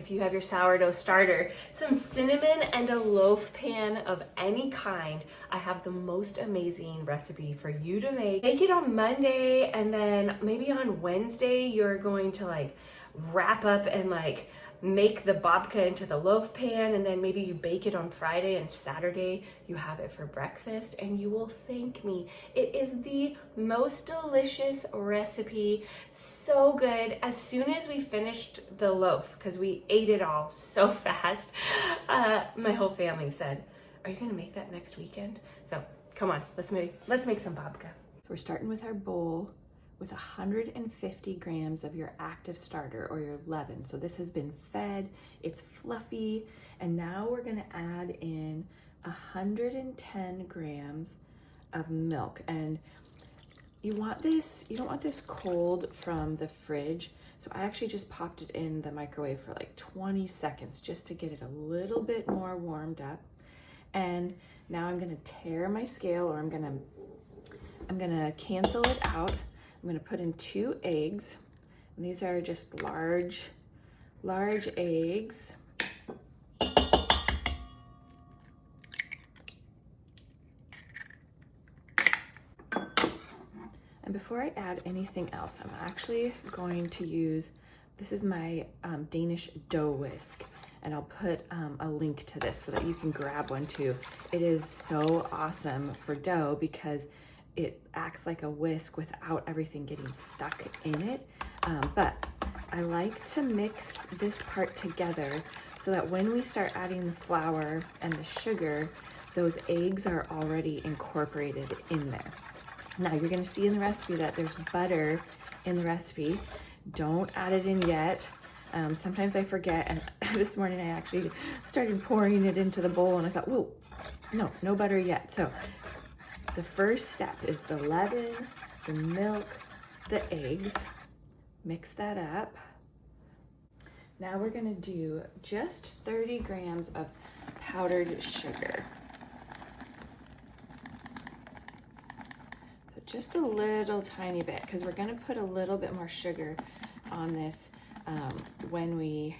if you have your sourdough starter, some cinnamon, and a loaf pan of any kind. I have the most amazing recipe for you to make. Bake it on Monday, and then maybe on Wednesday, you're going to like wrap up and like make the babka into the loaf pan, and then maybe you bake it on Friday, and Saturday you have it for breakfast, and you will thank me. It is the most delicious recipe, so good. As soon as we finished the loaf, because we ate it all so fast, my whole family said, "Are you gonna make that next weekend?" So come on, let's make some babka. So we're starting with our bowl with 150 grams of your active starter or your levain. So this has been fed, it's fluffy, and now we're gonna add in 110 grams of milk. And you don't want this cold from the fridge. So I actually just popped it in the microwave for like 20 seconds just to get it a little bit more warmed up. And now I'm gonna tear my scale, or I'm gonna cancel it out. I'm gonna put in 2 eggs, and these are just large eggs. And before I add anything else, I'm actually going to use, this is my Danish dough whisk, and I'll put a link to this so that you can grab one too. It is so awesome for dough because it acts like a whisk without everything getting stuck in it. But I like to mix this part together so that when we start adding the flour and the sugar, those eggs are already incorporated in there. Now you're gonna see in the recipe that there's butter in the recipe. Don't add it in yet. Sometimes I forget, and this morning I actually started pouring it into the bowl, and I thought, whoa, no butter yet. So the first step is the levain, the milk, the eggs. Mix that up. Now we're gonna do just 30 grams of powdered sugar. So just a little tiny bit, because we're gonna put a little bit more sugar on this when we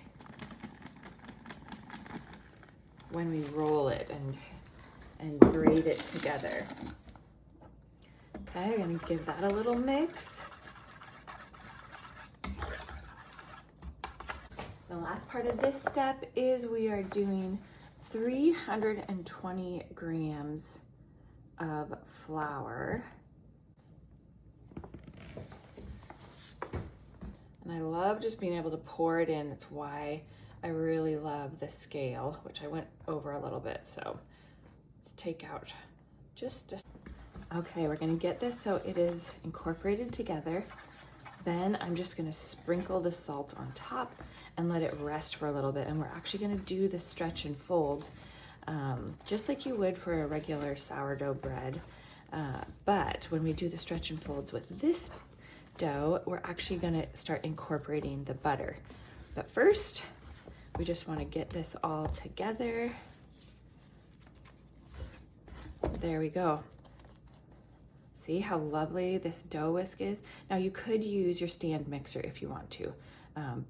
roll it and braid it together. Okay, I'm gonna give that a little mix. The last part of this step is we are doing 320 grams of flour. And I love just being able to pour it in. It's why I really love the scale, which I went over a little bit. So let's take out just okay, we're gonna get this so it is incorporated together. Then I'm just gonna sprinkle the salt on top and let it rest for a little bit. And we're actually gonna do the stretch and folds just like you would for a regular sourdough bread. But when we do the stretch and folds with this dough, we're actually gonna start incorporating the butter. But first, we just wanna get this all together. There we go. See how lovely this dough whisk is? Now you could use your stand mixer if you want to,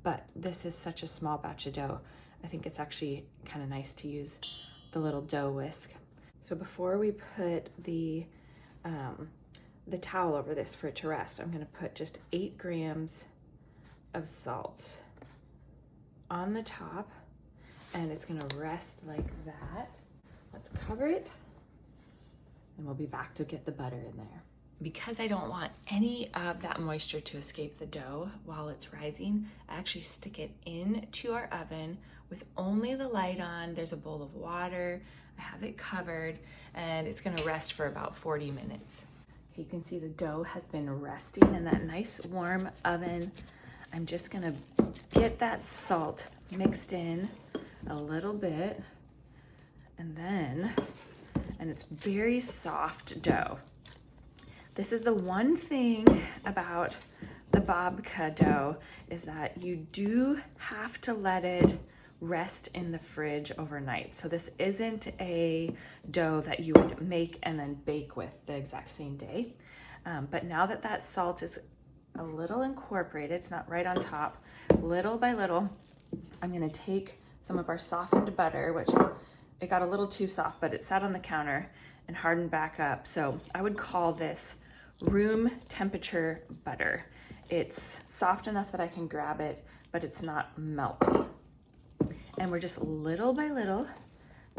but this is such a small batch of dough. I think it's actually kind of nice to use the little dough whisk. So before we put the towel over this for it to rest, I'm gonna put just 8 grams of salt on the top, and it's gonna rest like that. Let's cover it, and we'll be back to get the butter in there. Because I don't want any of that moisture to escape the dough while it's rising, I actually stick it into our oven with only the light on. There's a bowl of water, I have it covered, and it's gonna rest for about 40 minutes. You can see the dough has been resting in that nice warm oven. I'm just gonna get that salt mixed in a little bit, and it's very soft dough. This is the one thing about the babka dough, is that you do have to let it rest in the fridge overnight. So this isn't a dough that you would make and then bake with the exact same day. But now that salt is a little incorporated, it's not right on top, little by little, I'm gonna take some of our softened butter, which it got a little too soft, but it sat on the counter and hardened back up. So I would call this room temperature butter. It's soft enough that I can grab it, but it's not melty. And we're just little by little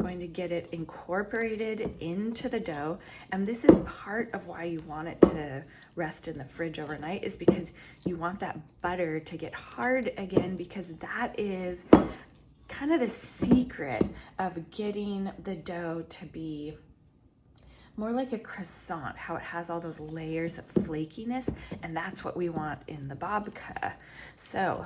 going to get it incorporated into the dough. And this is part of why you want it to rest in the fridge overnight, is because you want that butter to get hard again, because that is kind of the secret of getting the dough to be more like a croissant, how it has all those layers of flakiness, and that's what we want in the babka. So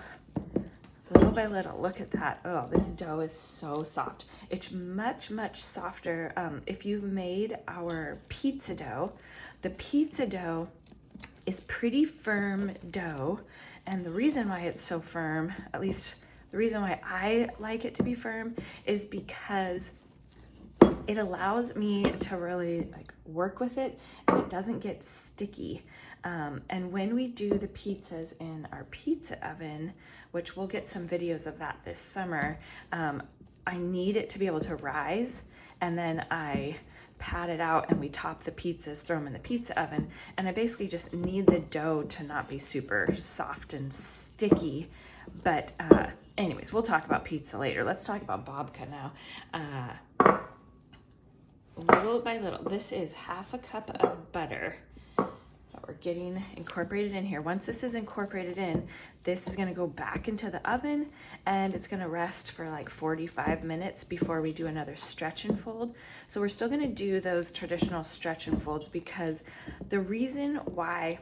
little by little, look at that. Oh, this dough is so soft. It's much, much softer. If you've made our pizza dough, the pizza dough is pretty firm dough. And the reason why it's so firm, at least the reason why I like it to be firm, is because it allows me to really work with it and it doesn't get sticky. And when we do the pizzas in our pizza oven, which we'll get some videos of that this summer, I need it to be able to rise, and then I pat it out and we top the pizzas, throw them in the pizza oven, and I basically just need the dough to not be super soft and sticky. But anyways, we'll talk about pizza later. Let's talk about babka now. Little by little, this is half a cup of butter that we're getting incorporated in here. Once this is incorporated in, this is gonna go back into the oven and it's gonna rest for like 45 minutes before we do another stretch and fold. So we're still gonna do those traditional stretch and folds, because the reason why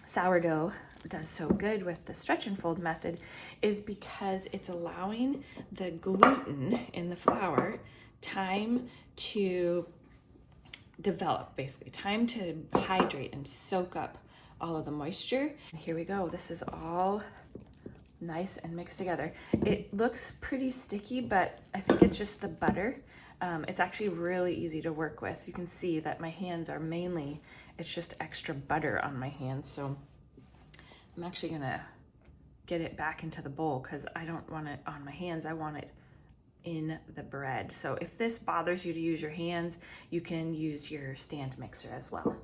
sourdough does so good with the stretch and fold method is because it's allowing the gluten in the flour time to develop, basically time to hydrate and soak up all of the moisture. And here we go. This is all nice and mixed together. It looks pretty sticky, but I think it's just the butter. It's actually really easy to work with. You can see that my hands are mainly, it's just extra butter on my hands. So I'm actually gonna get it back into the bowl because I don't want it on my hands. I want it in the bread. So if this bothers you to use your hands, you can use your stand mixer as well.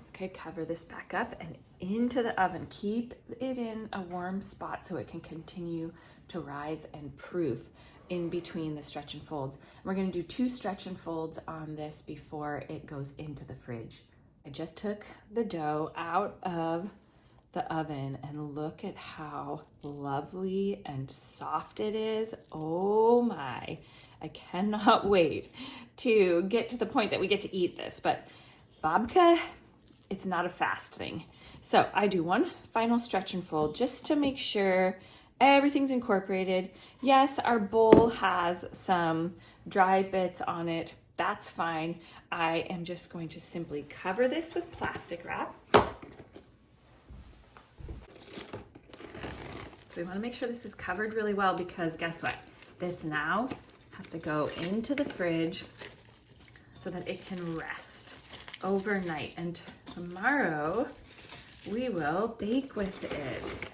Okay, cover this back up and into the oven. Keep it in a warm spot so it can continue to rise and proof in between the stretch and folds. And we're gonna do 2 stretch and folds on this before it goes into the fridge. I just took the dough out of the oven and look at how lovely and soft it is. Oh my, I cannot wait to get to the point that we get to eat this. But babka, it's not a fast thing. So I do one final stretch and fold just to make sure everything's incorporated. Yes, our bowl has some dry bits on it. That's fine. I am just going to simply cover this with plastic wrap. So we want to make sure this is covered really well, because guess what? This now has to go into the fridge so that it can rest overnight. And tomorrow we will bake with it.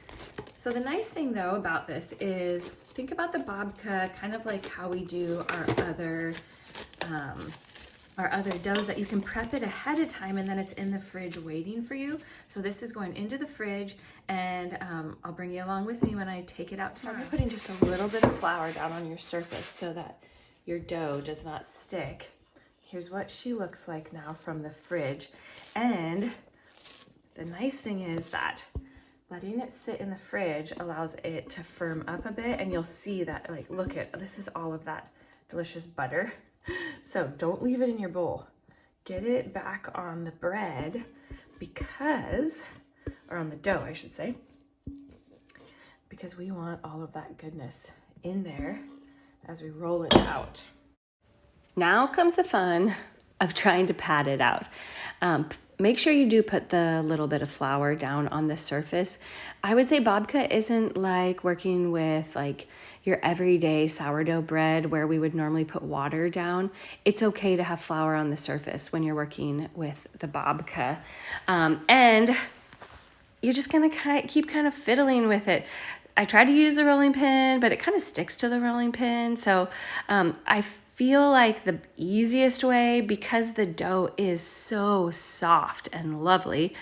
So the nice thing though about this is, think about the babka kind of like how we do our other doughs, that you can prep it ahead of time and then it's in the fridge waiting for you. So this is going into the fridge, and I'll bring you along with me when I take it out tomorrow. You're putting just a little bit of flour down on your surface so that your dough does not stick. Here's what she looks like now from the fridge. And the nice thing is that letting it sit in the fridge allows it to firm up a bit, and you'll see that, like, look at, this is all of that delicious butter. So don't leave it in your bowl. Get it back on the bread because, or on the dough, I should say, because we want all of that goodness in there as we roll it out. Now comes the fun of trying to pat it out. Make sure you do put the little bit of flour down on the surface. I would say babka isn't like working with like your everyday sourdough bread where we would normally put water down. It's okay to have flour on the surface when you're working with the babka. And you're just gonna keep kind of fiddling with it. I try to use the rolling pin, but it kind of sticks to the rolling pin. So I feel like the easiest way, because the dough is so soft and lovely,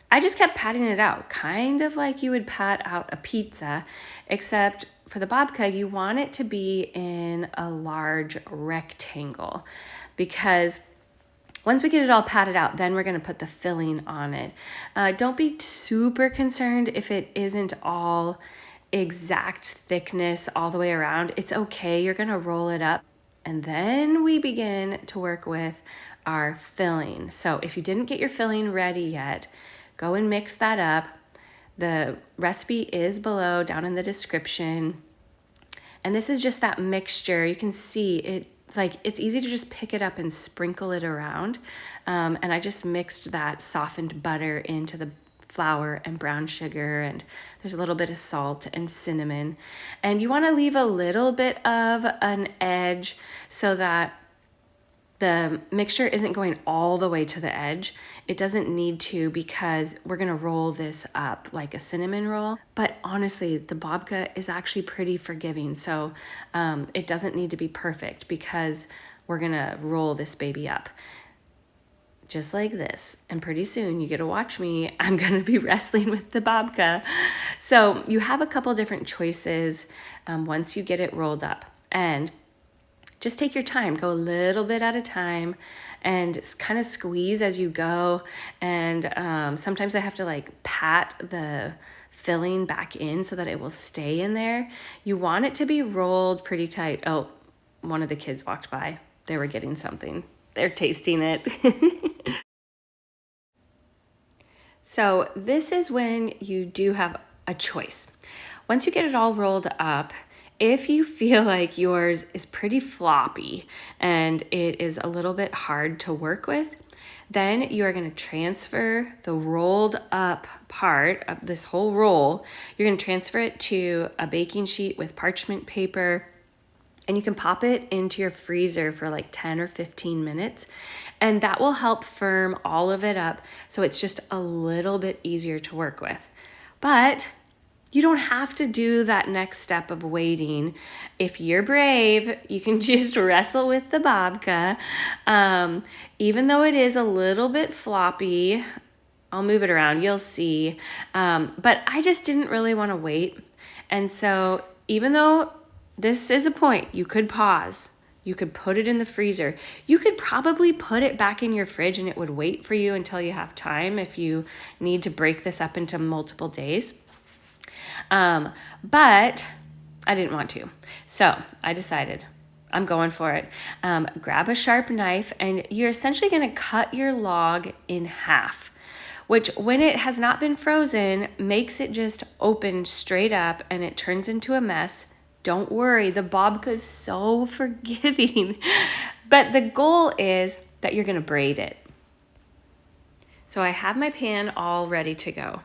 I just kept patting it out, kind of like you would pat out a pizza, except for the babka, you want it to be in a large rectangle, because once we get it all patted out, then we're gonna put the filling on it. Don't be super concerned if it isn't all exact thickness all the way around. It's okay, you're gonna roll it up. And then we begin to work with our filling. So if you didn't get your filling ready yet, go and mix that up. The recipe is below down in the description. And this is just that mixture. You can see it's easy to just pick it up and sprinkle it around. And I just mixed that softened butter into the flour and brown sugar, and there's a little bit of salt and cinnamon. And you want to leave a little bit of an edge so that the mixture isn't going all the way to the edge. It doesn't need to, because we're gonna roll this up like a cinnamon roll. But honestly, the babka is actually pretty forgiving. So it doesn't need to be perfect, because we're gonna roll this baby up just like this. And pretty soon you get to watch me. I'm gonna be wrestling with the babka. So you have a couple different choices once you get it rolled up. And just take your time, go a little bit at a time, and kind of squeeze as you go. And sometimes I have to like pat the filling back in so that it will stay in there. You want it to be rolled pretty tight. Oh, one of the kids walked by. They were getting something. They're tasting it. So this is when you do have a choice. Once you get it all rolled up, if you feel like yours is pretty floppy and it is a little bit hard to work with, then you are going to transfer the rolled up part of this whole roll. You're going to transfer it to a baking sheet with parchment paper, and you can pop it into your freezer for like 10 or 15 minutes. And that will help firm all of it up, so it's just a little bit easier to work with. But you don't have to do that next step of waiting. If you're brave, you can just wrestle with the babka. Even though it is a little bit floppy, I'll move it around, you'll see. But I just didn't really want to wait. And so even though this is a point, you could pause. You could put it in the freezer. You could probably put it back in your fridge and it would wait for you until you have time if you need to break this up into multiple days. But I didn't want to. So I decided I'm going for it. Grab a sharp knife, and you're essentially going to cut your log in half, which when it has not been frozen makes it just open straight up and it turns into a mess. Don't worry, the babka is so forgiving. But the goal is that you're going to braid it. So I have my pan all ready to go.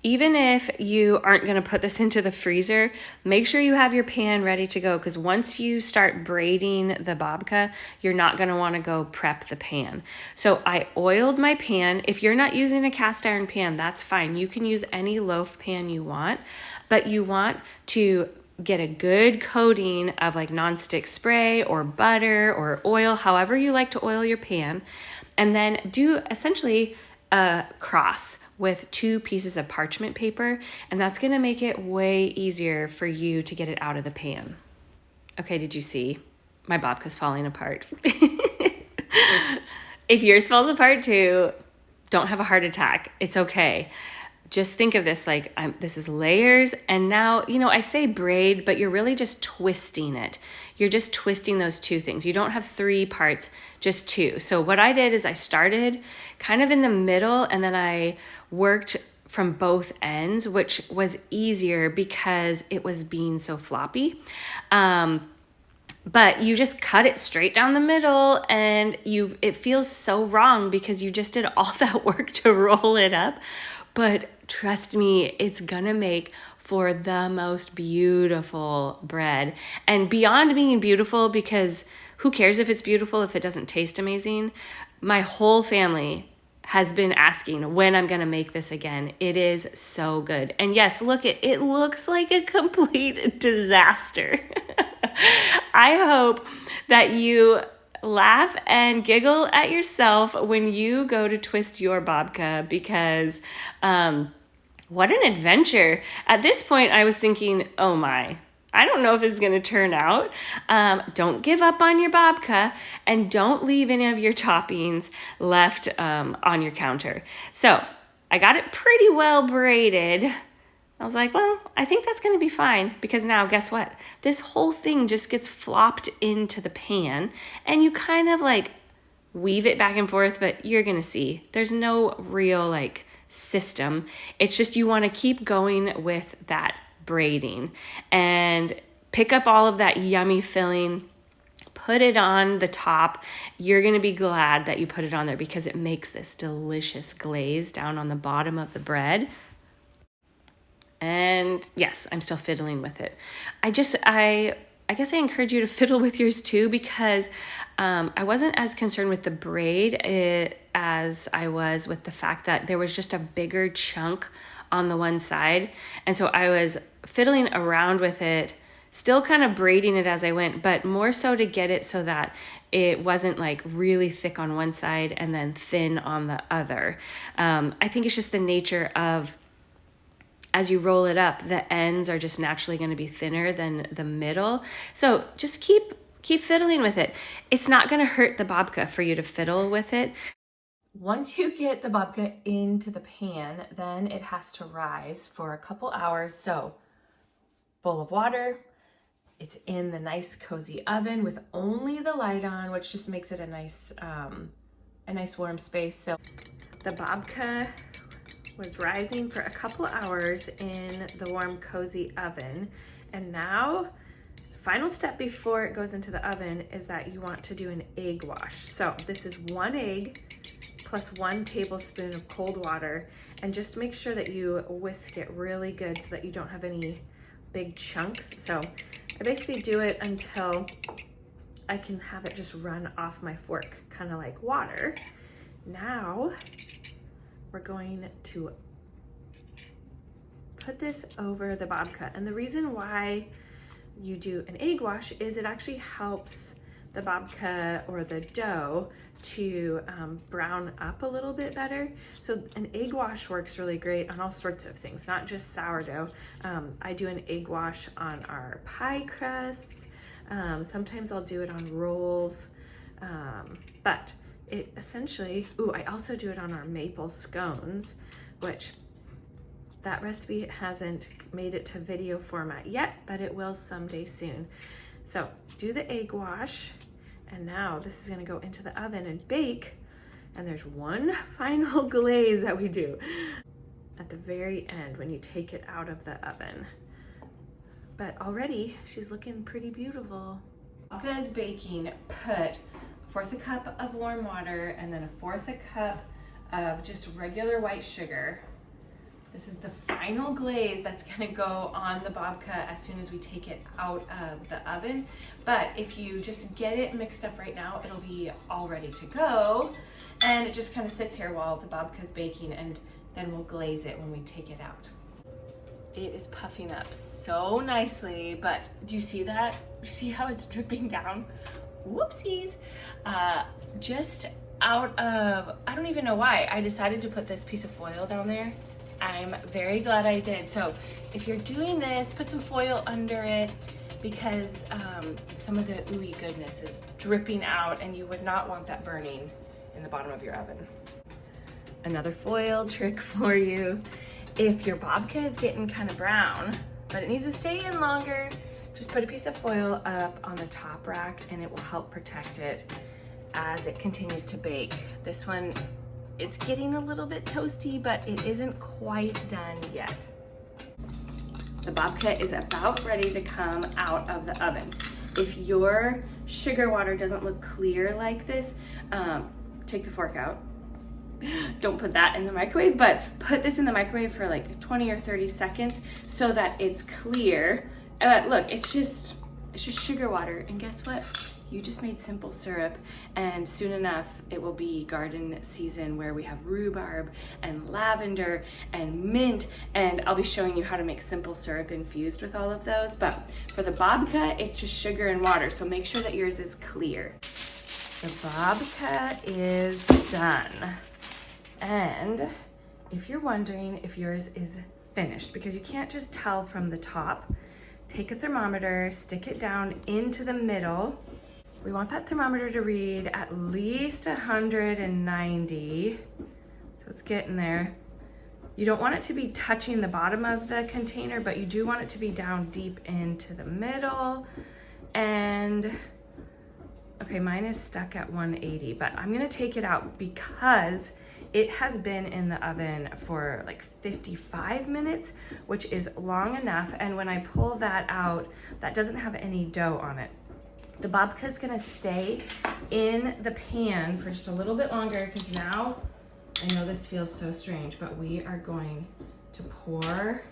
Even if you aren't going to put this into the freezer, make sure you have your pan ready to go, because once you start braiding the babka, you're not going to want to go prep the pan. So I oiled my pan. If you're not using a cast iron pan, that's fine. You can use any loaf pan you want, but you want to get a good coating of like nonstick spray or butter or oil, however you like to oil your pan, and then do essentially a cross with 2 pieces of parchment paper, and that's gonna make it way easier for you to get it out of the pan. Okay, did you see? My babka's falling apart. If yours falls apart too, don't have a heart attack. It's okay. Just think of this like this is layers, and now, I say braid, but you're really just twisting it. You're just twisting those 2 things. You don't have 3 parts, just 2. So what I did is I started kind of in the middle, and then I worked from both ends, which was easier because it was being so floppy. But you just cut it straight down the middle, and it feels so wrong because you just did all that work to roll it up. But trust me, it's gonna make for the most beautiful bread. And beyond being beautiful, because who cares if it's beautiful if it doesn't taste amazing? My whole family has been asking when I'm gonna make this again. It is so good. And yes, look, it looks like a complete disaster. I hope that you laugh and giggle at yourself when you go to twist your babka, because what an adventure. At this point, I was thinking, oh my, I don't know if this is going to turn out. Don't give up on your babka, and don't leave any of your toppings left on your counter. So I got it pretty well braided. I was like, well, I think that's going to be fine, because now guess what? This whole thing just gets flopped into the pan, and you kind of like weave it back and forth, but you're going to see there's no real like system. It's just you want to keep going with that braiding and pick up all of that yummy filling, put it on the top. You're going to be glad that you put it on there, because it makes this delicious glaze down on the bottom of the bread. And yes, I'm still fiddling with it. I guess I encourage you to fiddle with yours too, because I wasn't as concerned with the braid as I was with the fact that there was just a bigger chunk on the one side. And so I was fiddling around with it, still kind of braiding it as I went, but more so to get it so that it wasn't like really thick on one side and then thin on the other. I think it's just the nature of, as you roll it up, the ends are just naturally going to be thinner than the middle. So just keep fiddling with it. It's not going to hurt the babka for you to fiddle with it. Once you get the babka into the pan, then it has to rise for a couple hours. So, bowl of water. It's in the nice cozy oven with only the light on, which just makes it a nice warm space. So the babka was rising for a couple hours in the warm cozy oven, and now the final step before it goes into the oven is that you want to do an egg wash. So this is 1 egg plus 1 tablespoon of cold water, and just make sure that you whisk it really good so that you don't have any big chunks. So I basically do it until I can have it just run off my fork, kind of like water. Now we're going to put this over the babka. And the reason why you do an egg wash is it actually helps the babka or the dough to brown up a little bit better. So an egg wash works really great on all sorts of things, not just sourdough. I do an egg wash on our pie crusts. Sometimes I'll do it on rolls, but it essentially, I also do it on our maple scones, which that recipe hasn't made it to video format yet, but it will someday soon. So do the egg wash, and now this is gonna go into the oven and bake, and there's one final glaze that we do at the very end when you take it out of the oven. But already she's looking pretty beautiful. Babka is baking. Put 1/4 cup of warm water and then 1/4 cup of just regular white sugar. This is the final glaze that's gonna go on the babka as soon as we take it out of the oven. But if you just get it mixed up right now, it'll be all ready to go. And it just kind of sits here while the babka's baking, and then we'll glaze it when we take it out. It is puffing up so nicely, but do you see that? Do you see how it's dripping down? Whoopsies. Just out of, I don't even know why, I decided to put this piece of foil down there. I'm very glad I did. So if you're doing this, put some foil under it, because some of the ooey goodness is dripping out, and you would not want that burning in the bottom of your oven. Another foil trick for you. If your babka is getting kind of brown, but it needs to stay in longer, just put a piece of foil up on the top rack, and it will help protect it as it continues to bake. This one, it's getting a little bit toasty, but it isn't quite done yet. The babka is about ready to come out of the oven. If your sugar water doesn't look clear like this, take the fork out. Don't put that in the microwave, but put this in the microwave for like 20 or 30 seconds so that it's clear. Look, it's just sugar water, and guess what? you just made simple syrup, and soon enough it will be garden season where we have rhubarb and lavender and mint, and I'll be showing you how to make simple syrup infused with all of those. But for the babka, it's just sugar and water, so make sure that yours is clear. The babka is done. And if you're wondering if yours is finished, because you can't just tell from the top, take a thermometer, stick it down into the middle. We want that thermometer to read at least 190. So it's getting there. You don't want it to be touching the bottom of the container, but you do want it to be down deep into the middle. And okay, mine is stuck at 180, but I'm gonna take it out because it has been in the oven for like 55 minutes, which is long enough. And when I pull that out, that doesn't have any dough on it. The babka is gonna stay in the pan for just a little bit longer, because now, I know this feels so strange, but we are going to pour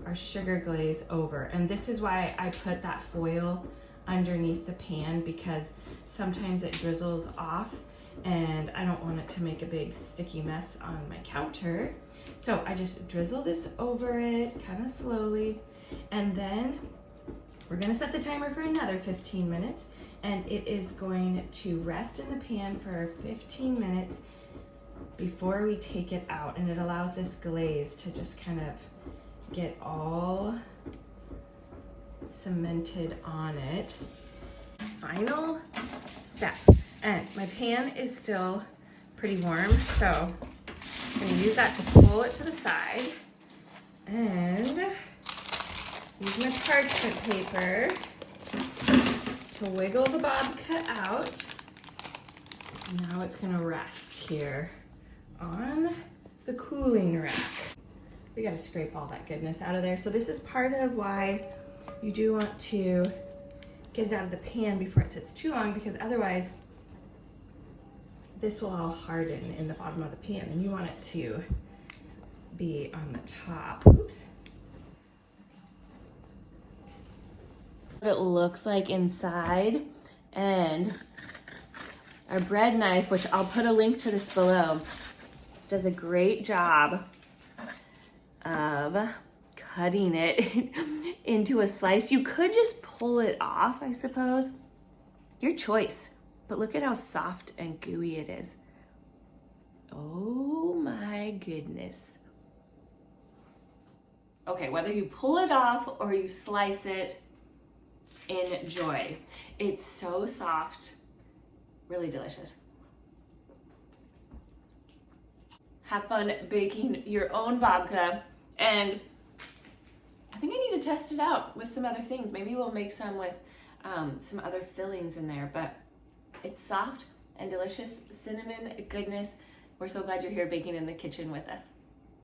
our sugar glaze over. And this is why I put that foil underneath the pan, because sometimes it drizzles off and I don't want it to make a big sticky mess on my counter. So I just drizzle this over it kind of slowly, and then we're gonna set the timer for another 15 minutes, and it is going to rest in the pan for 15 minutes before we take it out. And it allows this glaze to just kind of get all cemented on it. Final step. And my pan is still pretty warm, so I'm gonna use that to pull it to the side and use my parchment paper to wiggle the babka out. Now it's gonna rest here on the cooling rack. We gotta scrape all that goodness out of there. So this is part of why you do want to get it out of the pan before it sits too long, because otherwise this will all harden in the bottom of the pan, and you want it to be on the top. Oops. What it looks like inside, and our bread knife, which I'll put a link to this below, does a great job of cutting it into a slice. You could just pull it off, I suppose. Your choice. But look at how soft and gooey it is. Oh my goodness. Okay, whether you pull it off or you slice it, enjoy. It's so soft, really delicious. Have fun baking your own babka, and I think I need to test it out with some other things. Maybe we'll make some with some other fillings in there, but it's soft and delicious, cinnamon goodness. We're so glad you're here baking in the kitchen with us.